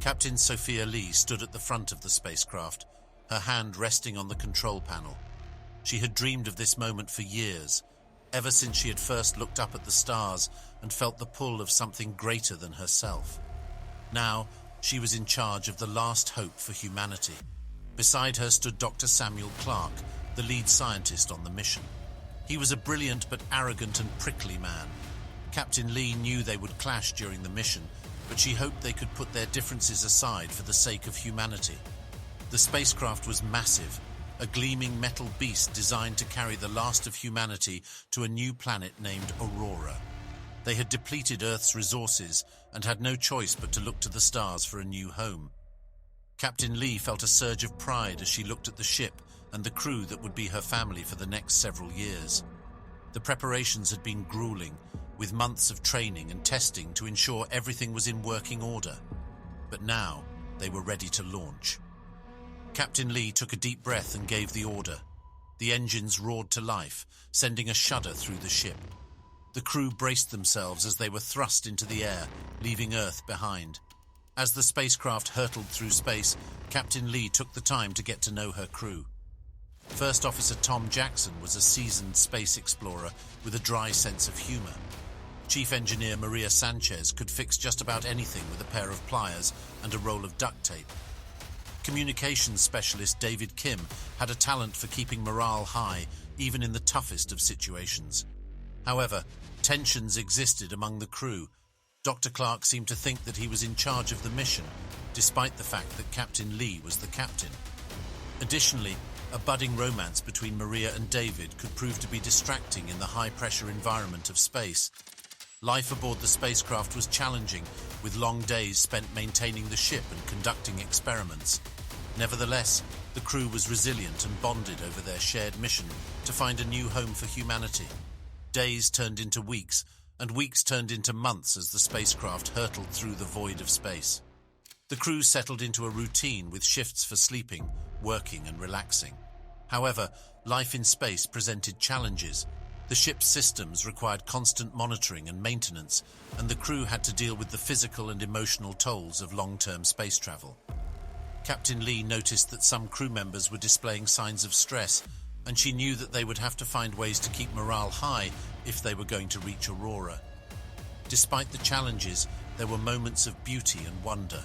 Captain Sofia Lee stood at the front of the spacecraft, her hand resting on the control panel. She had dreamed of this moment for years, ever since she had first looked up at the stars and felt the pull of something greater than herself. Now, she was in charge of the last hope for humanity. Beside her stood Dr. Samuel Clarke, the lead scientist on the mission. He was a brilliant but arrogant and prickly man. Captain Lee knew they would clash during the mission, but she hoped they could put their differences aside for the sake of humanity. The spacecraft was massive, a gleaming metal beast designed to carry the last of humanity to a new planet named Aurora. They had depleted Earth's resources and had no choice but to look to the stars for a new home. Captain Lee felt a surge of pride as she looked at the ship and the crew that would be her family for the next several years. The preparations had been grueling, with months of training and testing to ensure everything was in working order. But now, they were ready to launch. Captain Lee took a deep breath and gave the order. The engines roared to life, sending a shudder through the ship. The crew braced themselves as they were thrust into the air, leaving Earth behind. As the spacecraft hurtled through space, Captain Lee took the time to get to know her crew. First Officer Tom Jackson was a seasoned space explorer with a dry sense of humor. Chief Engineer Maria Sanchez could fix just about anything with a pair of pliers and a roll of duct tape. Communications specialist David Kim had a talent for keeping morale high, even in the toughest of situations. However, tensions existed among the crew. Dr. Clarke seemed to think that he was in charge of the mission, despite the fact that Captain Lee was the captain. Additionally, a budding romance between Maria and David could prove to be distracting in the high-pressure environment of space. Life aboard the spacecraft was challenging, with long days spent maintaining the ship and conducting experiments. Nevertheless, the crew was resilient and bonded over their shared mission to find a new home for humanity. Days turned into weeks, and weeks turned into months as the spacecraft hurtled through the void of space. The crew settled into a routine with shifts for sleeping, working and relaxing. However, life in space presented challenges. The ship's systems required constant monitoring and maintenance, and the crew had to deal with the physical and emotional tolls of long-term space travel. Captain Lee noticed that some crew members were displaying signs of stress, and she knew that they would have to find ways to keep morale high if they were going to reach Aurora. Despite the challenges, there were moments of beauty and wonder.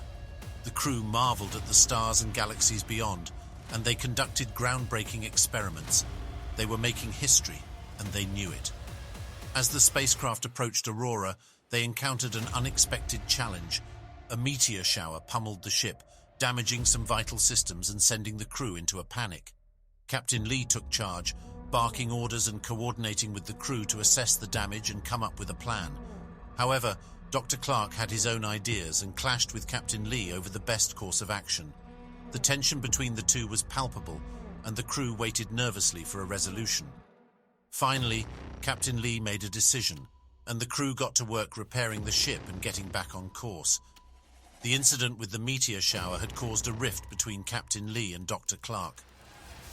The crew marveled at the stars and galaxies beyond, and they conducted groundbreaking experiments. They were making history, and they knew it. As the spacecraft approached Aurora, they encountered an unexpected challenge. A meteor shower pummeled the ship, damaging some vital systems and sending the crew into a panic. Captain Lee took charge, barking orders and coordinating with the crew to assess the damage and come up with a plan. However, Dr. Clarke had his own ideas and clashed with Captain Lee over the best course of action. The tension between the two was palpable, and the crew waited nervously for a resolution. Finally, Captain Lee made a decision, and the crew got to work repairing the ship and getting back on course. The incident with the meteor shower had caused a rift between Captain Lee and Dr. Clarke.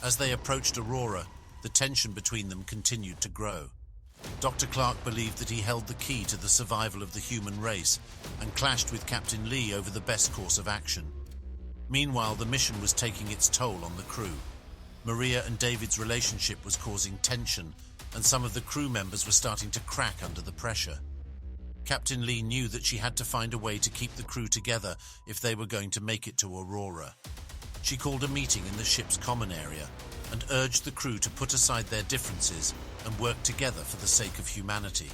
As they approached Aurora, the tension between them continued to grow. Dr. Clarke believed that he held the key to the survival of the human race and clashed with Captain Lee over the best course of action. Meanwhile, the mission was taking its toll on the crew. Maria and David's relationship was causing tension, and some of the crew members were starting to crack under the pressure. Captain Lee knew that she had to find a way to keep the crew together if they were going to make it to Aurora. She called a meeting in the ship's common area and urged the crew to put aside their differences and work together for the sake of humanity.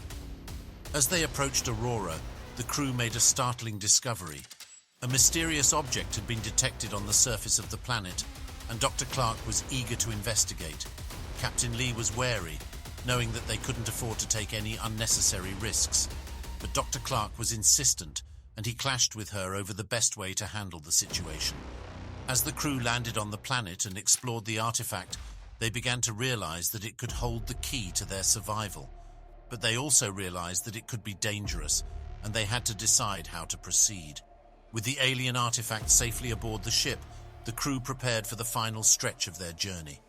As they approached Aurora, the crew made a startling discovery. A mysterious object had been detected on the surface of the planet, and Dr. Clarke was eager to investigate. Captain Lee was wary, knowing that they couldn't afford to take any unnecessary risks. But Dr. Clarke was insistent, and he clashed with her over the best way to handle the situation. As the crew landed on the planet and explored the artifact, they began to realize that it could hold the key to their survival. But they also realized that it could be dangerous, and they had to decide how to proceed. With the alien artifact safely aboard the ship, the crew prepared for the final stretch of their journey.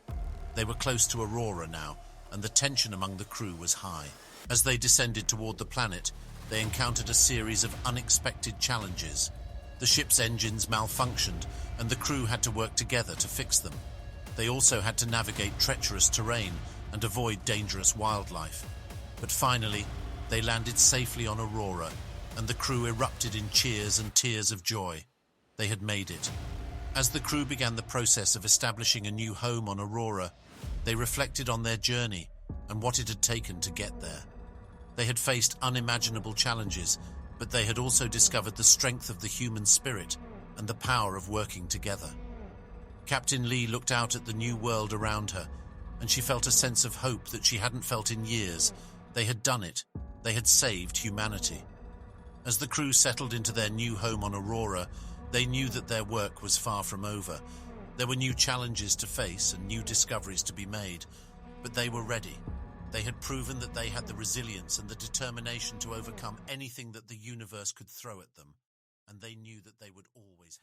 They were close to Aurora now, and the tension among the crew was high. As they descended toward the planet, they encountered a series of unexpected challenges. The ship's engines malfunctioned, and the crew had to work together to fix them. They also had to navigate treacherous terrain and avoid dangerous wildlife. But finally, they landed safely on Aurora, and the crew erupted in cheers and tears of joy. They had made it. As the crew began the process of establishing a new home on Aurora, they reflected on their journey and what it had taken to get there. They had faced unimaginable challenges, but they had also discovered the strength of the human spirit and the power of working together. Captain Lee looked out at the new world around her, and she felt a sense of hope that she hadn't felt in years. They had done it. They had saved humanity. As the crew settled into their new home on Aurora, they knew that their work was far from over. There were new challenges to face and new discoveries to be made, but they were ready. They had proven that they had the resilience and the determination to overcome anything that the universe could throw at them, and they knew that they would always